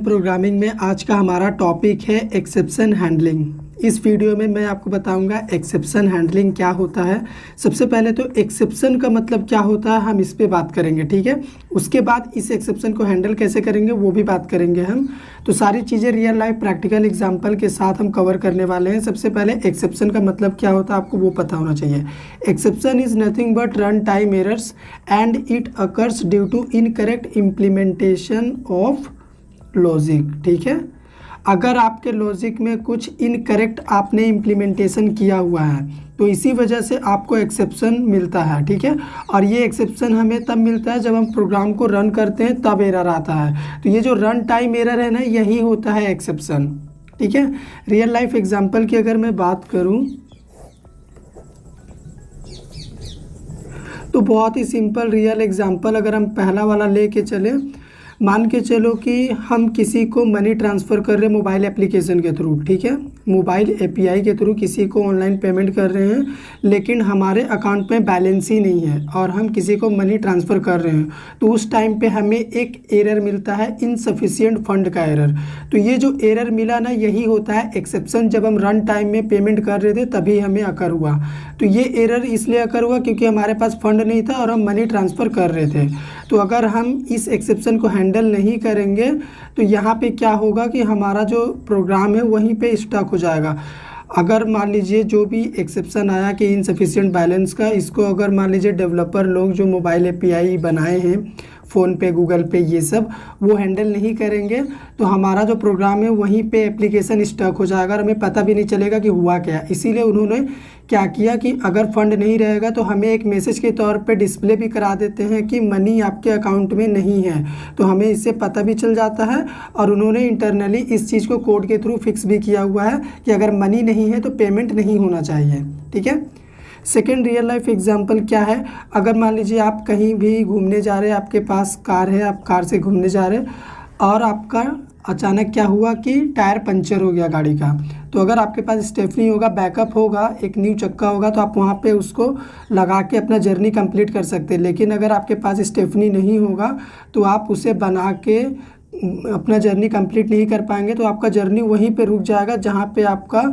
Programming में आज का हमारा टॉपिक है एक्सेप्शन हैंडलिंग। इस वीडियो में मैं आपको बताऊंगा एक्सेप्शन हैंडलिंग क्या होता है। सबसे पहले तो एक्सेप्शन का मतलब क्या होता है हम इस पे बात करेंगे, ठीक है। उसके बाद इस एक्सेप्शन को हैंडल कैसे करेंगे वो भी बात करेंगे हम। तो सारी चीज़ें रियल लाइफ प्रैक्टिकल एग्जाम्पल के साथ हम कवर करने वाले हैं। सबसे पहले एक्सेप्शन का मतलब क्या होता है आपको वो पता होना चाहिए। Exception is nothing but run time errors and it occurs due to incorrect implementation of logic, ठीक है। अगर आपके लॉजिक में कुछ इनकरेक्ट आपने इम्प्लीमेंटेशन किया हुआ है तो इसी वजह से आपको एक्सेप्शन मिलता है, ठीक है। और ये एक्सेप्शन हमें तब मिलता है जब हम प्रोग्राम को रन करते हैं तब एरर आता है। तो ये जो रन टाइम एरर है ना, यही होता है एक्सेप्शन, ठीक है। रियल लाइफ एग्जांपल की अगर मैं बात करूं तो बहुत ही सिंपल रियल एग्जांपल अगर हम पहला वाला लेके चले, मान के चलो कि हम किसी को मनी ट्रांसफ़र कर रहे हैं मोबाइल एप्लीकेशन के थ्रू, ठीक है। मोबाइल एपीआई के थ्रू किसी को ऑनलाइन पेमेंट कर रहे हैं, लेकिन हमारे अकाउंट में बैलेंस ही नहीं है और हम किसी को मनी ट्रांसफ़र कर रहे हैं। तो उस टाइम पे हमें एक एरर मिलता है, इनसफिशिएंट फंड का एरर। तो ये जो एरर मिला ना, यही होता है एक्सेप्शन। जब हम रन टाइम में पेमेंट कर रहे थे तभी हमें अकर हुआ। तो ये एरर इसलिए अकर हुआ क्योंकि हमारे पास फंड नहीं था और हम मनी ट्रांसफ़र कर रहे थे। तो अगर हम इस एक्सेप्शन को हैंडल नहीं करेंगे तो यहाँ पे क्या होगा कि हमारा जो प्रोग्राम है वहीं पे स्टक हो जाएगा। अगर मान लीजिए जो भी एक्सेप्शन आया कि इनसफिशिएंट बैलेंस का, इसको अगर मान लीजिए डेवलपर लोग जो मोबाइल एपीआई बनाए हैं फ़ोन पे, गूगल पे, ये सब वो हैंडल नहीं करेंगे तो हमारा जो प्रोग्राम है वहीं पे एप्लीकेशन स्टक हो जाएगा और हमें पता भी नहीं चलेगा कि हुआ क्या। इसीलिए उन्होंने क्या किया कि अगर फंड नहीं रहेगा तो हमें एक मैसेज के तौर पे डिस्प्ले भी करा देते हैं कि मनी आपके अकाउंट में नहीं है। तो हमें इससे पता भी चल जाता है और उन्होंने इंटरनली इस चीज़ को कोड के थ्रू फिक्स भी किया हुआ है कि अगर मनी नहीं है तो पेमेंट नहीं होना चाहिए, ठीक है। सेकेंड रियल लाइफ एग्जांपल क्या है, अगर मान लीजिए आप कहीं भी घूमने जा रहे हैं, आपके पास कार है, आप कार से घूमने जा रहे हैं और आपका अचानक क्या हुआ कि टायर पंचर हो गया गाड़ी का। तो अगर आपके पास स्टेफनी होगा, बैकअप होगा, एक न्यू चक्का होगा तो आप वहाँ पे उसको लगा के अपना जर्नी कंप्लीट कर सकते हैं। लेकिन अगर आपके पास स्टेफनी नहीं होगा तो आप उसे बना के अपना जर्नी कंप्लीट नहीं कर पाएंगे। तो आपका जर्नी वहीं पे रुक जाएगा जहाँ पे आपका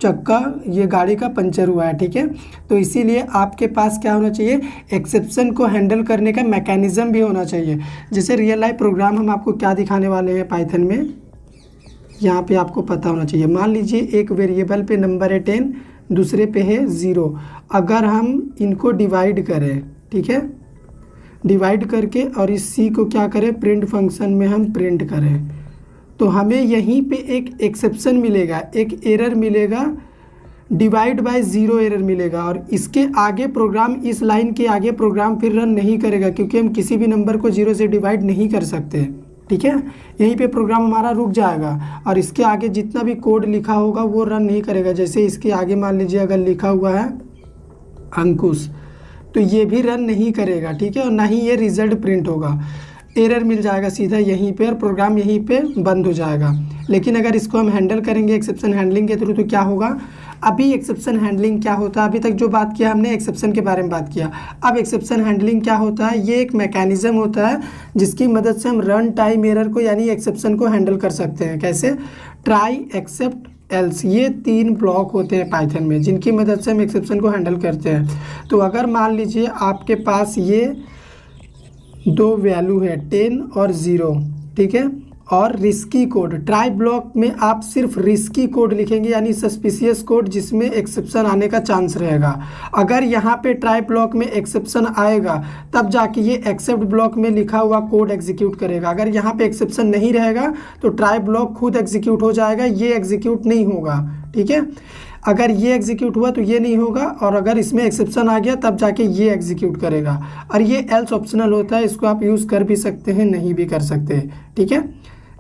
चक्का ये गाड़ी का पंचर हुआ है, ठीक है। तो इसीलिए आपके पास क्या होना चाहिए, एक्सेप्शन को हैंडल करने का मैकेनिज़्म भी होना चाहिए। जैसे रियल लाइफ प्रोग्राम हम आपको क्या दिखाने वाले हैं पाइथन में, यहाँ पे आपको पता होना चाहिए। मान लीजिए एक वेरिएबल पे नंबर है 10, दूसरे पे है 0। अगर हम इनको डिवाइड करें, ठीक है, डिवाइड करके और इस सी को क्या करें, प्रिंट फंक्शन में हम प्रिंट करें तो हमें यहीं पे एक एक्सेप्शन मिलेगा, एक एरर मिलेगा, डिवाइड बाय 0 एरर मिलेगा। और इसके आगे प्रोग्राम, इस लाइन के आगे प्रोग्राम फिर रन नहीं करेगा क्योंकि हम किसी भी नंबर को 0 से डिवाइड नहीं कर सकते, ठीक है। यहीं पे प्रोग्राम हमारा रुक जाएगा और इसके आगे जितना भी कोड लिखा होगा वो रन नहीं करेगा। जैसे इसके आगे मान लीजिए अगर लिखा हुआ है अंकुश तो ये भी रन नहीं करेगा, ठीक है, और ना ही ये रिजल्ट प्रिंट होगा। एरर मिल जाएगा सीधा यहीं पे और प्रोग्राम यहीं पे बंद हो जाएगा। लेकिन अगर इसको हम हैंडल करेंगे एक्सेप्शन हैंडलिंग के थ्रू तो क्या होगा, अभी एक्सेप्शन हैंडलिंग क्या होता है, अभी तक जो बात किया हमने एक्सेप्शन के बारे में बात किया। अब एक्सेप्शन हैंडलिंग क्या होता है, ये एक मैकेनिज़्म होता है जिसकी मदद से हम रन टाइम एरर को यानी एक्सेप्शन को हैंडल कर सकते हैं। कैसे, ट्राई, एक्सेप्ट, एल्स, ये 3 ब्लॉक होते हैं पाइथन में जिनकी मदद से हम एक्सेप्शन को हैंडल करते हैं। तो अगर मान लीजिए आपके पास ये 2 वैल्यू है 10 और 0, ठीक है, और रिस्की कोड, ट्राई ब्लॉक में आप सिर्फ रिस्की कोड लिखेंगे यानी सस्पिशियस कोड जिसमें एक्सेप्शन आने का चांस रहेगा। अगर यहाँ पे ट्राई ब्लॉक में एक्सेप्शन आएगा तब जाके ये एक्सेप्ट ब्लॉक में लिखा हुआ कोड एग्जीक्यूट करेगा। अगर यहाँ पे एक्सेप्शन नहीं रहेगा तो ट्राई ब्लॉक खुद एग्जीक्यूट हो जाएगा, ये एग्जीक्यूट नहीं होगा, ठीक है। अगर ये एग्जीक्यूट हुआ तो ये नहीं होगा और अगर इसमें एक्सेप्शन आ गया तब जाके ये एग्जीक्यूट करेगा। और ये एल्स ऑप्शनल होता है, इसको आप यूज़ कर भी सकते हैं, नहीं भी कर सकते, ठीक है।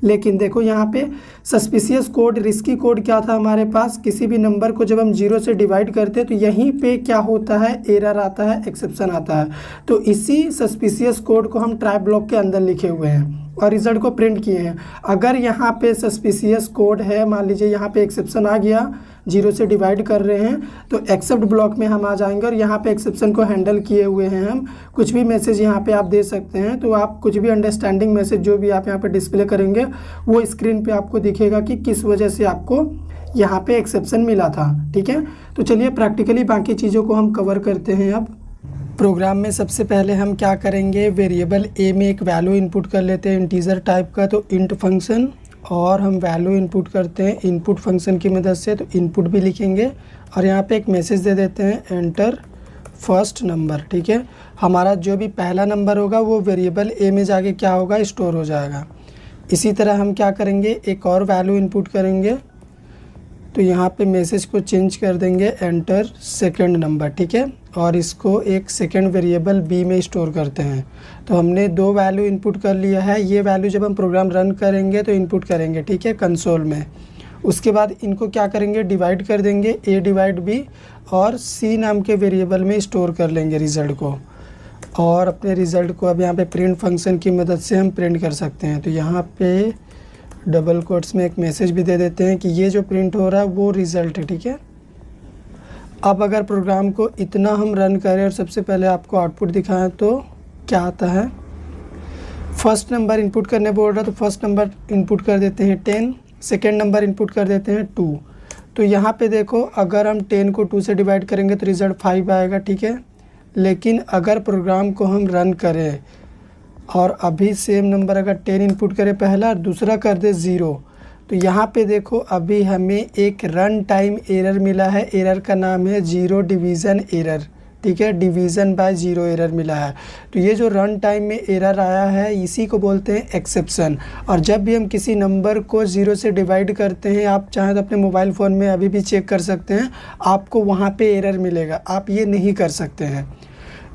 लेकिन देखो यहाँ पे सस्पिशियस कोड, रिस्की कोड क्या था हमारे पास, किसी भी नंबर को जब हम 0 से डिवाइड करते हैं तो यहीं पे क्या होता है, एरर आता है, एक्सेप्शन आता है। तो इसी सस्पिशियस कोड को हम ट्राई ब्लॉक के अंदर लिखे हुए हैं। और रिजल्ट को प्रिंट किए हैं। अगर यहाँ पे सस्पिशियस कोड है, मान लीजिए यहाँ पे एक्सेप्शन आ गया, 0 से डिवाइड कर रहे हैं, तो एक्सेप्ट ब्लॉक में हम आ जाएंगे और यहाँ पे एक्सेप्शन को हैंडल किए हुए हैं हम। कुछ भी मैसेज यहाँ पे आप दे सकते हैं, तो आप कुछ भी अंडरस्टैंडिंग मैसेज जो भी आप यहाँ पे डिस्प्ले करेंगे वो स्क्रीन पे आपको दिखेगा कि किस वजह से आपको यहाँ पे एक्सेप्शन मिला था। ठीक है, तो चलिए प्रैक्टिकली बाकी चीज़ों को हम कवर करते हैं। अब प्रोग्राम में सबसे पहले हम क्या करेंगे, वेरिएबल ए में एक वैल्यू इनपुट कर लेते हैं इंटीजर टाइप का, तो इंट फंक्शन, और हम वैल्यू इनपुट करते हैं इनपुट फंक्शन की मदद से, तो इनपुट भी लिखेंगे और यहाँ पे एक मैसेज दे देते हैं एंटर फर्स्ट नंबर। ठीक है, हमारा जो भी पहला नंबर होगा वो वेरिएबल ए में जाके क्या होगा, स्टोर हो जाएगा। इसी तरह हम क्या करेंगे, एक और वैल्यू इनपुट करेंगे, तो यहाँ पे मैसेज को चेंज कर देंगे एंटर सेकंड नंबर। ठीक है, और इसको एक सेकंड वेरिएबल बी में स्टोर करते हैं। तो हमने 2 वैल्यू इनपुट कर लिया है। ये वैल्यू जब हम प्रोग्राम रन करेंगे तो इनपुट करेंगे, ठीक है, कंसोल में। उसके बाद इनको क्या करेंगे, डिवाइड कर देंगे, ए डिवाइड बी, और सी नाम के वेरिएबल में स्टोर कर लेंगे रिज़ल्ट को। और अपने रिज़ल्ट को अब यहाँ पे प्रिंट फंक्शन की मदद से हम प्रिंट कर सकते हैं। तो यहाँ पे डबल कोट्स में एक मैसेज भी दे देते हैं कि ये जो प्रिंट हो रहा है वो रिज़ल्ट है। ठीक है, अब अगर प्रोग्राम को इतना हम रन करें और सबसे पहले आपको आउटपुट दिखाएं तो क्या आता है। फर्स्ट नंबर इनपुट करने बोल रहा है, तो फर्स्ट नंबर इनपुट कर देते हैं 10, सेकेंड नंबर इनपुट कर देते हैं 2। तो यहाँ पे देखो, अगर हम 10 को 2 से डिवाइड करेंगे तो रिज़ल्ट 5 आएगा। ठीक है, लेकिन अगर प्रोग्राम को हम रन करें और अभी सेम नंबर अगर 10 इनपुट करें पहला और दूसरा कर दे 0, तो यहाँ पे देखो अभी हमें एक रन टाइम एरर मिला है। एरर का नाम है 0 डिवीज़न एरर। ठीक है, डिवीज़न बाय 0 एरर मिला है। तो ये जो रन टाइम में एरर आया है इसी को बोलते हैं एक्सेप्शन। और जब भी हम किसी नंबर को 0 से डिवाइड करते हैं, आप चाहें तो अपने मोबाइल फ़ोन में अभी भी चेक कर सकते हैं, आपको वहाँ पे एरर मिलेगा। आप ये नहीं कर सकते हैं।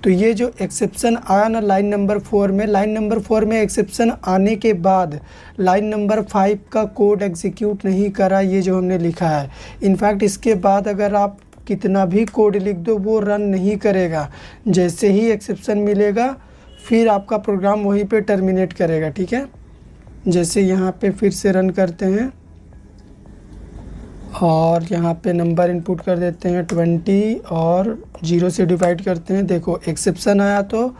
तो ये जो एक्सेप्शन आया ना लाइन नंबर 4 में, लाइन नंबर 4 में एक्सेप्शन आने के बाद लाइन नंबर 5 का कोड एग्जीक्यूट नहीं करा, ये जो हमने लिखा है। इनफैक्ट इसके बाद अगर आप कितना भी कोड लिख दो वो रन नहीं करेगा। जैसे ही एक्सेप्शन मिलेगा फिर आपका प्रोग्राम वहीं पे टर्मिनेट करेगा। ठीक है, जैसे यहाँ पे फिर से रन करते हैं और यहाँ पे नंबर इनपुट कर देते हैं 20 और 0 से डिवाइड करते हैं। देखो एक्सेप्शन आया तो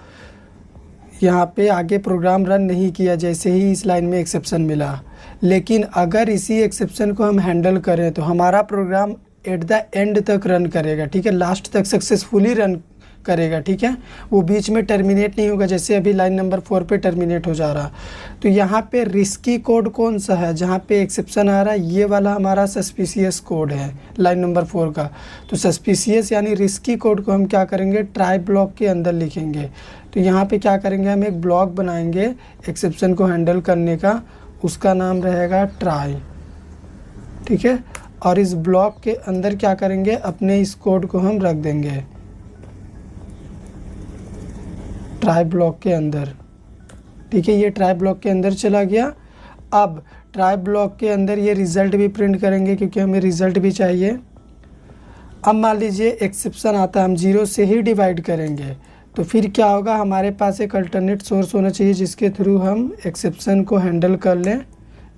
यहाँ पे आगे प्रोग्राम रन नहीं किया जैसे ही इस लाइन में एक्सेप्शन मिला। लेकिन अगर इसी एक्सेप्शन को हम हैंडल करें तो हमारा प्रोग्राम एट द एंड तक रन करेगा। ठीक है, लास्ट तक सक्सेसफुली रन करेगा। ठीक है, वो बीच में टर्मिनेट नहीं होगा जैसे अभी लाइन नंबर 4 पे टर्मिनेट हो जा रहा। तो यहाँ पे रिस्की कोड कौन सा है, जहाँ पे एक्सेप्शन आ रहा है, ये वाला हमारा सस्पिशियस कोड है लाइन नंबर 4 का। तो सस्पिशियस यानी रिस्की कोड को हम क्या करेंगे, ट्राई ब्लॉक के अंदर लिखेंगे। तो यहाँ पे क्या करेंगे, हम एक ब्लॉक बनाएंगे एक्सेप्शन को हैंडल करने का, उसका नाम रहेगा ट्राई। ठीक है, और इस ब्लॉक के अंदर क्या करेंगे, अपने इस कोड को हम रख देंगे ट्राई ब्लॉक के अंदर। ठीक है, ये ट्राई ब्लॉक के अंदर चला गया। अब ट्राई ब्लॉक के अंदर ये रिज़ल्ट भी प्रिंट करेंगे क्योंकि हमें रिज़ल्ट भी चाहिए। अब मान लीजिए एक्सेप्शन आता है, हम 0 से ही डिवाइड करेंगे, तो फिर क्या होगा, हमारे पास एक अल्टरनेट सोर्स होना चाहिए जिसके थ्रू हम एक्सेप्शन को हैंडल कर लें।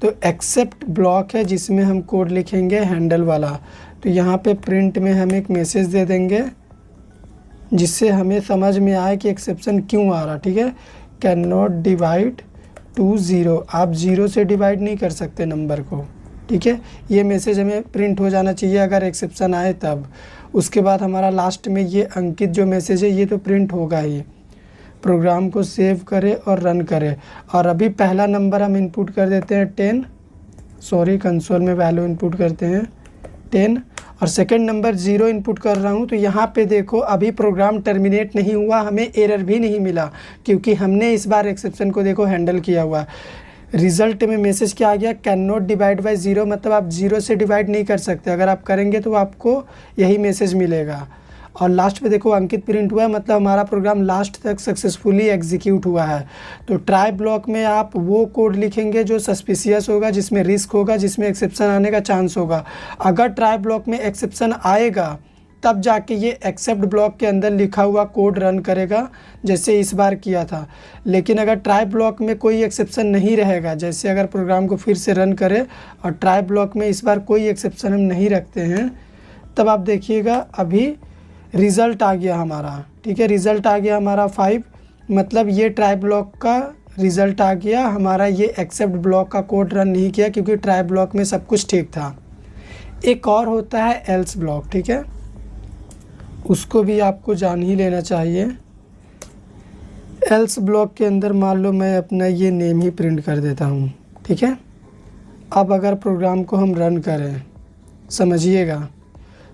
तो एक्सेप्ट ब्लॉक है जिसमें हम कोड लिखेंगे हैंडल वाला। तो यहाँ पे प्रिंट में हम एक मैसेज दे देंगे जिससे हमें समझ में आए कि एक्सेप्शन क्यों आ रहा। ठीक है, कैन नॉट डिवाइड टू 0, आप 0 से डिवाइड नहीं कर सकते नंबर को। ठीक है, ये मैसेज हमें प्रिंट हो जाना चाहिए अगर एक्सेप्शन आए तब। उसके बाद हमारा लास्ट में ये अंकित जो मैसेज है ये तो प्रिंट होगा ही। प्रोग्राम को सेव करें और रन करें। और अभी पहला नंबर हम इनपुट कर देते हैं 10, सॉरी कंसोल में वैल्यू इनपुट करते हैं 10, और सेकंड नंबर 0 इनपुट कर रहा हूं। तो यहाँ पे देखो अभी प्रोग्राम टर्मिनेट नहीं हुआ, हमें एरर भी नहीं मिला क्योंकि हमने इस बार एक्सेप्शन को देखो हैंडल किया हुआ। रिज़ल्ट में मैसेज क्या आ गया, कैन नॉट डिवाइड बाय 0, मतलब आप 0 से डिवाइड नहीं कर सकते। अगर आप करेंगे तो आपको यही मैसेज मिलेगा। और लास्ट में देखो अंकित प्रिंट हुआ है, मतलब हमारा प्रोग्राम लास्ट तक सक्सेसफुली एग्जीक्यूट हुआ है। तो ट्राई ब्लॉक में आप वो कोड लिखेंगे जो सस्पिशियस होगा, जिसमें रिस्क होगा, जिसमें एक्सेप्शन आने का चांस होगा। अगर ट्राई ब्लॉक में एक्सेप्शन आएगा तब जाके ये एक्सेप्ट ब्लॉक के अंदर लिखा हुआ कोड रन करेगा, जैसे इस बार किया था। लेकिन अगर ट्राई ब्लॉक में कोई एक्सेप्शन नहीं रहेगा, जैसे अगर प्रोग्राम को फिर से रन करें और ट्राई ब्लॉक में इस बार कोई एक्सेप्शन हम नहीं रखते हैं, तब आप देखिएगा अभी रिज़ल्ट आ गया हमारा, ठीक है, रिज़ल्ट आ गया हमारा 5, मतलब ये ट्राई ब्लॉक का रिज़ल्ट आ गया हमारा। ये एक्सेप्ट ब्लॉक का कोड रन नहीं किया क्योंकि ट्राई ब्लॉक में सब कुछ ठीक था। एक और होता है एल्स ब्लॉक, ठीक है, उसको भी आपको जान ही लेना चाहिए। एल्स ब्लॉक के अंदर मान लो मैं अपना ये नेम ही प्रिंट कर देता हूँ, ठीक है। अब अगर प्रोग्राम को हम रन करें, समझिएगा,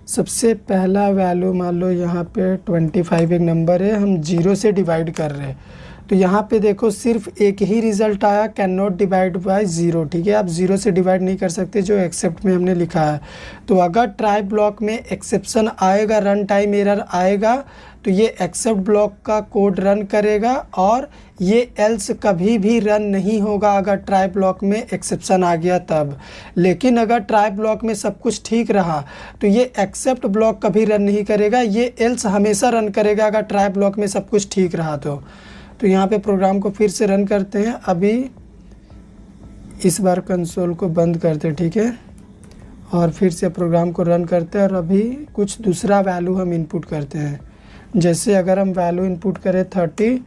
सबसे पहला वैल्यू मान लो यहाँ पे 25 एक नंबर है, हम 0 से डिवाइड कर रहे हैं, तो यहाँ पे देखो सिर्फ एक ही रिज़ल्ट आया, कैन नॉट डिवाइड बाय 0, ठीक है। आप 0 से डिवाइड नहीं कर सकते जो एक्सेप्ट में हमने लिखा है। तो अगर ट्राई ब्लॉक में एक्सेप्शन आएगा, रन टाइम एरर आएगा, तो ये एक्सेप्ट ब्लॉक का कोड रन करेगा और ये एल्स कभी भी रन नहीं होगा अगर ट्राई ब्लॉक में एक्सेप्शन आ गया तब। लेकिन अगर ट्राई ब्लॉक में सब कुछ ठीक रहा तो ये एक्सेप्ट ब्लॉक कभी रन नहीं करेगा, ये एल्स हमेशा रन करेगा अगर ट्राई ब्लॉक में सब कुछ ठीक रहा तो यहाँ पे प्रोग्राम को फिर से रन करते हैं। अभी इस बार कंसोल को बंद करते हैं, ठीक है, और फिर से प्रोग्राम को रन करते हैं और अभी कुछ दूसरा वैल्यू हम इनपुट करते हैं। जैसे अगर हम वैल्यू इनपुट करें 30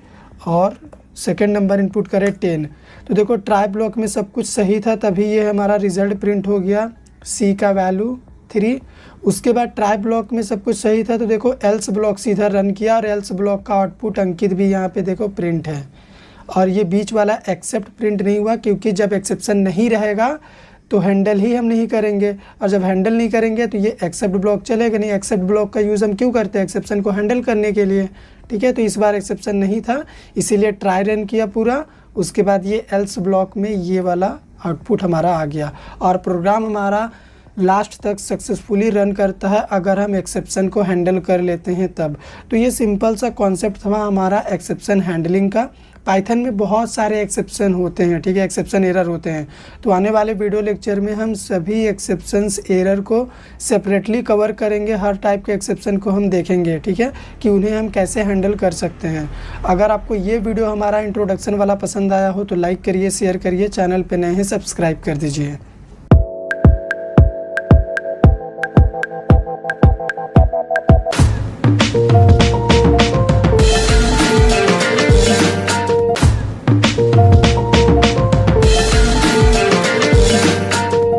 और सेकंड नंबर इनपुट करें 10, तो देखो ट्राई ब्लॉक में सब कुछ सही था, तभी ये हमारा रिज़ल्ट प्रिंट हो गया, सी का वैल्यू 3। उसके बाद ट्राई ब्लॉक में सब कुछ सही था, तो देखो एल्स ब्लॉक सीधा रन किया और एल्स ब्लॉक का आउटपुट अंकित भी यहाँ पे देखो प्रिंट है। और ये बीच वाला एक्सेप्ट प्रिंट नहीं हुआ क्योंकि जब एक्सेप्शन नहीं रहेगा तो हैंडल ही हम नहीं करेंगे, और जब हैंडल नहीं करेंगे तो ये एक्सेप्ट ब्लॉक चलेगा नहीं। एक्सेप्ट ब्लॉक का यूज़ हम क्यों करते हैं? एक्सेप्शन को हैंडल करने के लिए, ठीक है। तो इस बार एक्सेप्शन नहीं था, इसीलिए ट्राई रन किया पूरा, उसके बाद ये एल्स ब्लॉक में ये वाला आउटपुट हमारा आ गया और प्रोग्राम हमारा लास्ट तक सक्सेसफुली रन करता है अगर हम एक्सेप्शन को हैंडल कर लेते हैं तब। तो ये सिंपल सा कॉन्सेप्ट था हमारा एक्सेप्शन हैंडलिंग का। पाइथन में बहुत सारे एक्सेप्शन होते हैं, ठीक है, एक्सेप्शन एरर होते हैं। तो आने वाले वीडियो लेक्चर में हम सभी एक्सेप्शंस एरर को सेपरेटली कवर करेंगे, हर टाइप के एक्सेप्शन को हम देखेंगे, ठीक है, कि उन्हें हम कैसे हैंडल कर सकते हैं। अगर आपको ये वीडियो हमारा इंट्रोडक्शन वाला पसंद आया हो तो लाइक करिए, शेयर करिए, चैनल पर नए हैं सब्सक्राइब कर दीजिए।